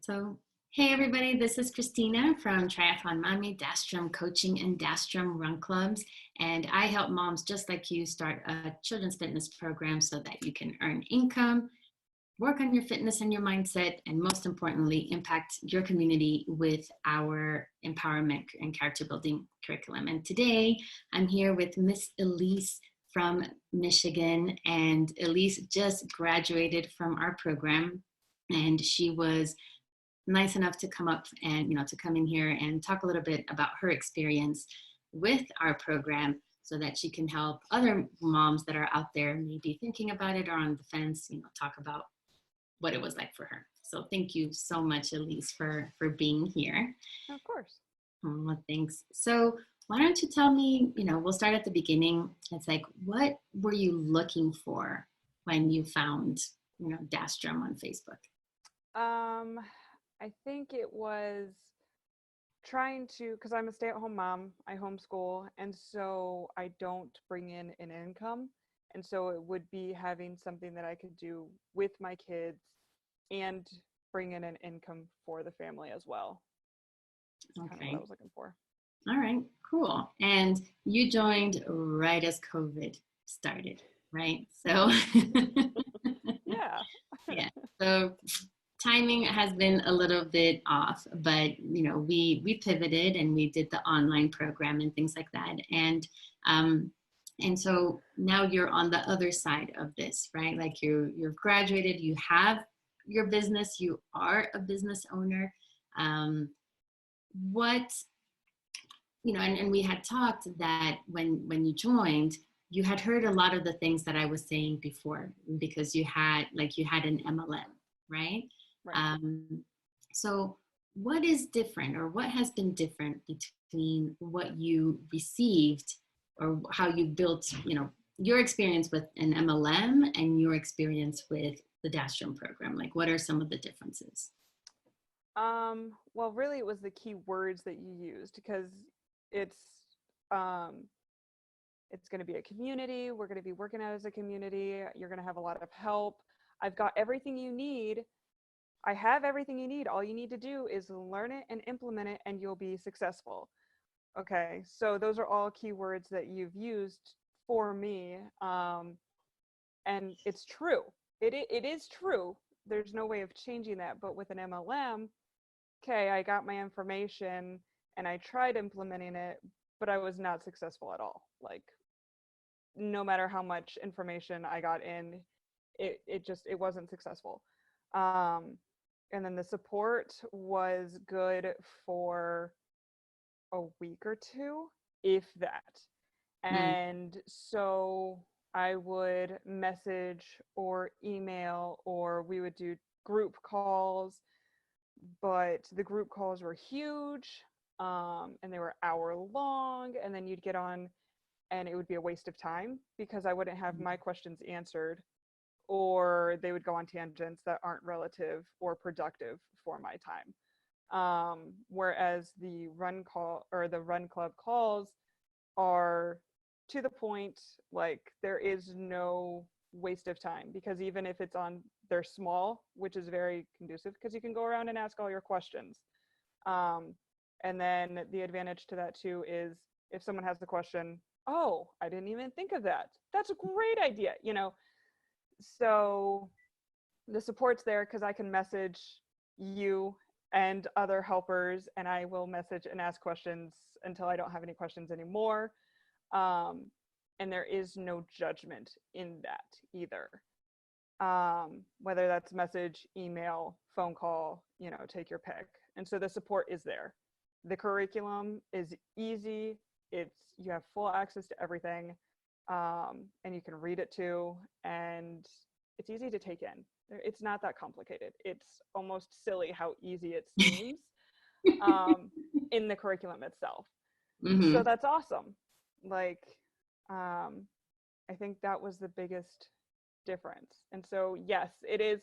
So, hey everybody, this is Cristina from Triathlon Mommy, DashStrom Coaching and DashStrom Run Clubs. And I help moms just like you start a children's fitness program so that you can earn income, work on your fitness and your mindset, and most importantly, impact your community with our empowerment and character building curriculum. And today I'm here with Miss Elise from Michigan. And Elise just graduated from our program, and she was nice enough to come up and to come in here and talk a little bit about her experience with our program so that she can help other moms that are out there maybe thinking about it or on the fence, talk about what it was like for her. So thank you so much, Elise, for being here. Of course. Well, thanks. So why don't you tell me, we'll start at the beginning. It's like, what were you looking for when you found, DashStrom on Facebook? I think it was trying to, because I'm a stay-at-home mom, I homeschool, and so I don't bring in an income. And so it would be having something that I could do with my kids and bring in an income for the family as well. That's kind of what I was looking for. All right, cool. And you joined right as COVID started, right? So yeah. Yeah. So timing has been a little bit off, but we pivoted and we did the online program and things like that. And so now you're on the other side of this, right? Like you're graduated, you have your business, you are a business owner. And we had talked that when you joined, you had heard a lot of the things that I was saying before, because you had an MLM, right? Right. So what is different, or what has been different between what you received or how you built, your experience with an MLM and your experience with the DashStrom program? Like, what are some of the differences? Well, really it was the key words that you used, because it's going to be a community. We're going to be working out as a community. You're going to have a lot of help. I've got everything you need. I have everything you need. All you need to do is learn it and implement it, and you'll be successful. Okay, so those are all keywords that you've used for me. And it's true. It is true. There's no way of changing that. But with an MLM, okay, I got my information and I tried implementing it, but I was not successful at all. Like, no matter how much information I got in, it wasn't successful. And then the support was good for a week or two, if that. And so I would message or email, or we would do group calls, but the group calls were huge, and they were hour long, and then you'd get on and it would be a waste of time because I wouldn't have my questions answered, or they would go on tangents that aren't relative or productive for my time. Whereas the run club calls are to the point. Like, there is no waste of time, because even if they're small, which is very conducive because you can go around and ask all your questions. And then the advantage to that too is, if someone has the question, oh, I didn't even think of that. That's a great idea, So the support's there because I can message you and other helpers, and I will message and ask questions until I don't have any questions anymore. And there is no judgment in that either. Whether that's message, email, phone call, take your pick. And so the support is there. The curriculum is easy. You have full access to everything, and you can read it too, and it's easy to take in. It's not that complicated. It's almost silly how easy it seems in the curriculum itself. Mm-hmm. So that's awesome. Like, I think that was the biggest difference. And so yes, it is,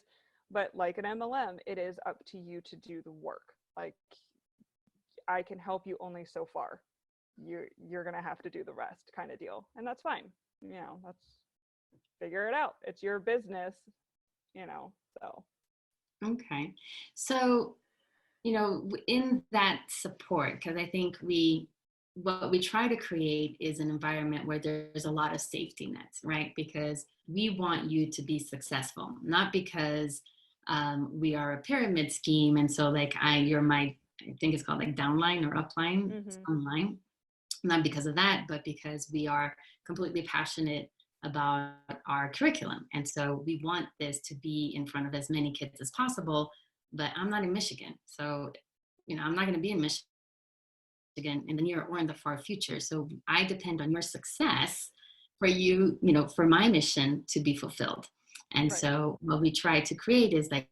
but like an MLM, it is up to you to do the work. Like, I can help you only so far. You're gonna have to do the rest, kind of deal. And that's fine. That's, figure it out. It's your business, so. Okay. So in that support, because I think what we try to create is an environment where there's a lot of safety nets, right? Because we want you to be successful, not because we are a pyramid scheme. And so like you're my, I think it's called like downline or upline, it's Mm-hmm. online. Not because of that, but because we are completely passionate about our curriculum. And so we want this to be in front of as many kids as possible. But I'm not in Michigan. So, I'm not going to be in Michigan in the near or in the far future. So I depend on your success for for my mission to be fulfilled. And Right. so what we try to create is like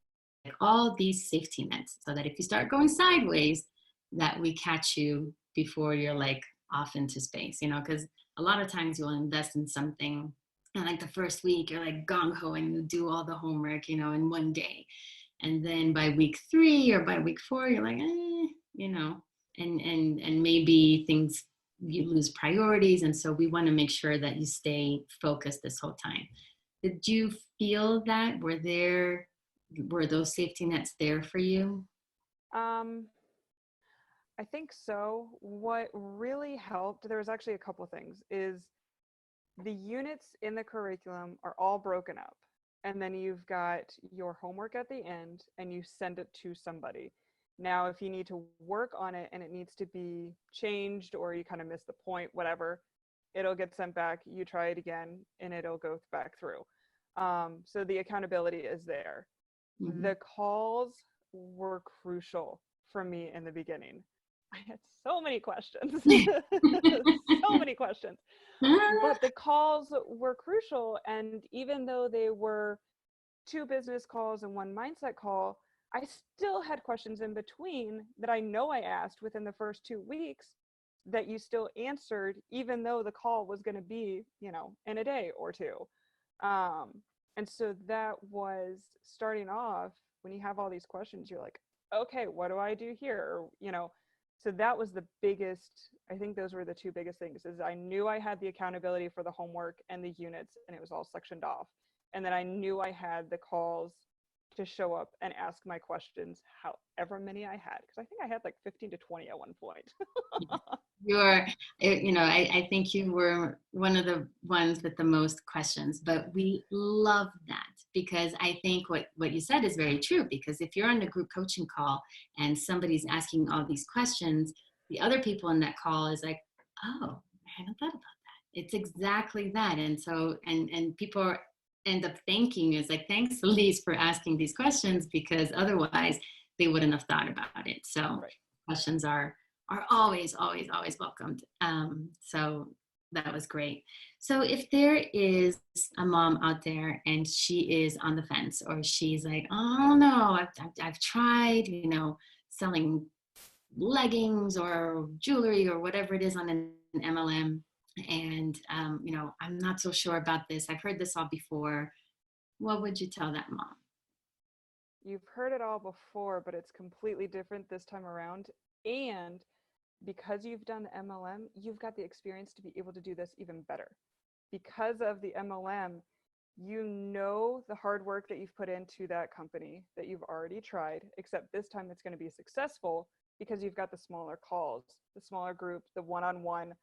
all these safety nets so that if you start going sideways, that we catch you before you're like off into space, because a lot of times you'll invest in something and like the first week you're like gung-ho and you do all the homework, in one day. And then by week 3 or by week 4, you're like, you know, and maybe things, you lose priorities. And so we want to make sure that you stay focused this whole time. Did you feel that? Were those safety nets there for you? Um, I think so. What really helped, there was actually a couple things, is the units in the curriculum are all broken up. And then you've got your homework at the end and you send it to somebody. Now, if you need to work on it and it needs to be changed or you kind of miss the point, whatever, it'll get sent back. You try it again and it'll go back through. So the accountability is there. Mm-hmm. The calls were crucial for me in the beginning. I had so many questions, so many questions. But the calls were crucial. And even though they were 2 business calls and 1 mindset call, I still had questions in between that I know I asked within the first 2 weeks that you still answered, even though the call was going to be, in a day or two. Um, and so that was starting off when you have all these questions, you're like, okay, what do I do here? So that was the biggest, I think those were the 2 biggest things is I knew I had the accountability for the homework and the units and it was all sectioned off. And then I knew I had the calls to show up and ask my questions, however many I had, because I think I had like 15 to 20 at one point. You're, I think you were one of the ones with the most questions, but we love that because I think what you said is very true. Because if you're on a group coaching call and somebody's asking all these questions, the other people in that call is like, oh, I hadn't thought about that. It's exactly that. And so, and people end up thanking us like, thanks, Elise, for asking these questions because otherwise they wouldn't have thought about it. So Right. questions are always, always, always welcomed. So that was great. So if there is a mom out there and she is on the fence or she's like, oh no, I've tried, selling leggings or jewelry or whatever it is on an MLM. And, I'm not so sure about this. I've heard this all before. What would you tell that mom? You've heard it all before, but it's completely different this time around. And because you've done the MLM, you've got the experience to be able to do this even better. Because of the MLM, you know the hard work that you've put into that company that you've already tried, except this time it's going to be successful because you've got the smaller calls, the smaller group, the one-on-one.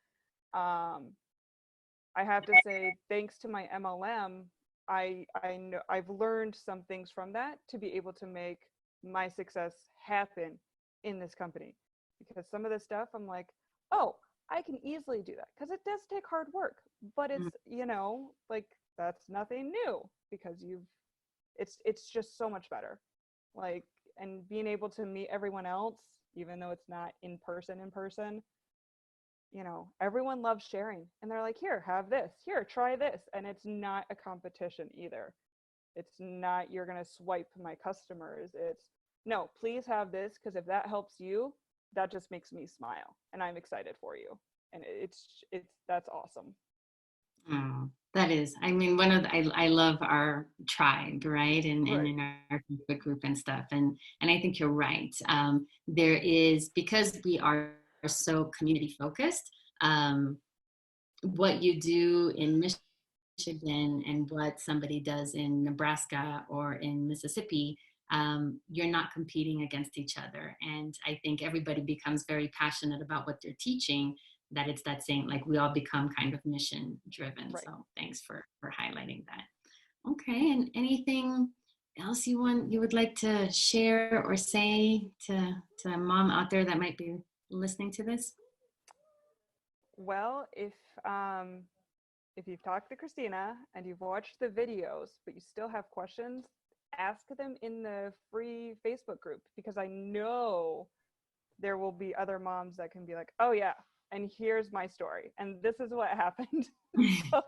I have to say, thanks to my MLM, I know I've learned some things from that to be able to make my success happen in this company. Because some of the stuff I'm like, oh, I can easily do that because it does take hard work, but it's, like that's nothing new because it's just so much better. Like, and being able to meet everyone else, even though it's not in person, everyone loves sharing and they're like, here, have this, here, try this. And it's not a competition either. It's not, you're going to swipe my customers. It's no, please have this. Cause if that helps you, that just makes me smile and I'm excited for you. And that's awesome. Oh, that is, I mean, I love our tribe, right? And Right. in our Facebook group and stuff. And I think you're right. There is, because we are so community focused, what you do in Michigan and what somebody does in Nebraska or in Mississippi you're not competing against each other. And I think everybody becomes very passionate about what they're teaching, that it's that same, like we all become kind of mission driven. Right. So thanks for highlighting that. Okay, and anything else you would like to share or say to a mom out there that might be listening to this? Well, if you've talked to Christina and you've watched the videos, but you still have questions, ask them in the free Facebook group, because I know there will be other moms that can be like, oh yeah, and here's my story, and this is what happened. So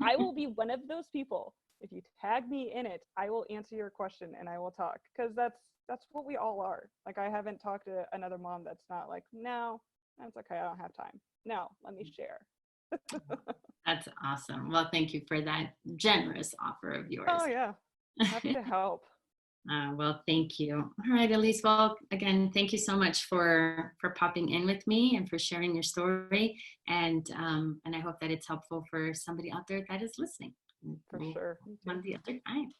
I will be one of those people. If you tag me in it, I will answer your question and I will talk, because that's what we all are. Like, I haven't talked to another mom that's not like, no, that's okay, I don't have time. No, let me share. That's awesome. Well, thank you for that generous offer of yours. Oh yeah, happy to help. Well, thank you. All right, Elise. Well, again, thank you so much for popping in with me and for sharing your story. And I hope that it's helpful for somebody out there that is listening. For We'll sure. on the other time.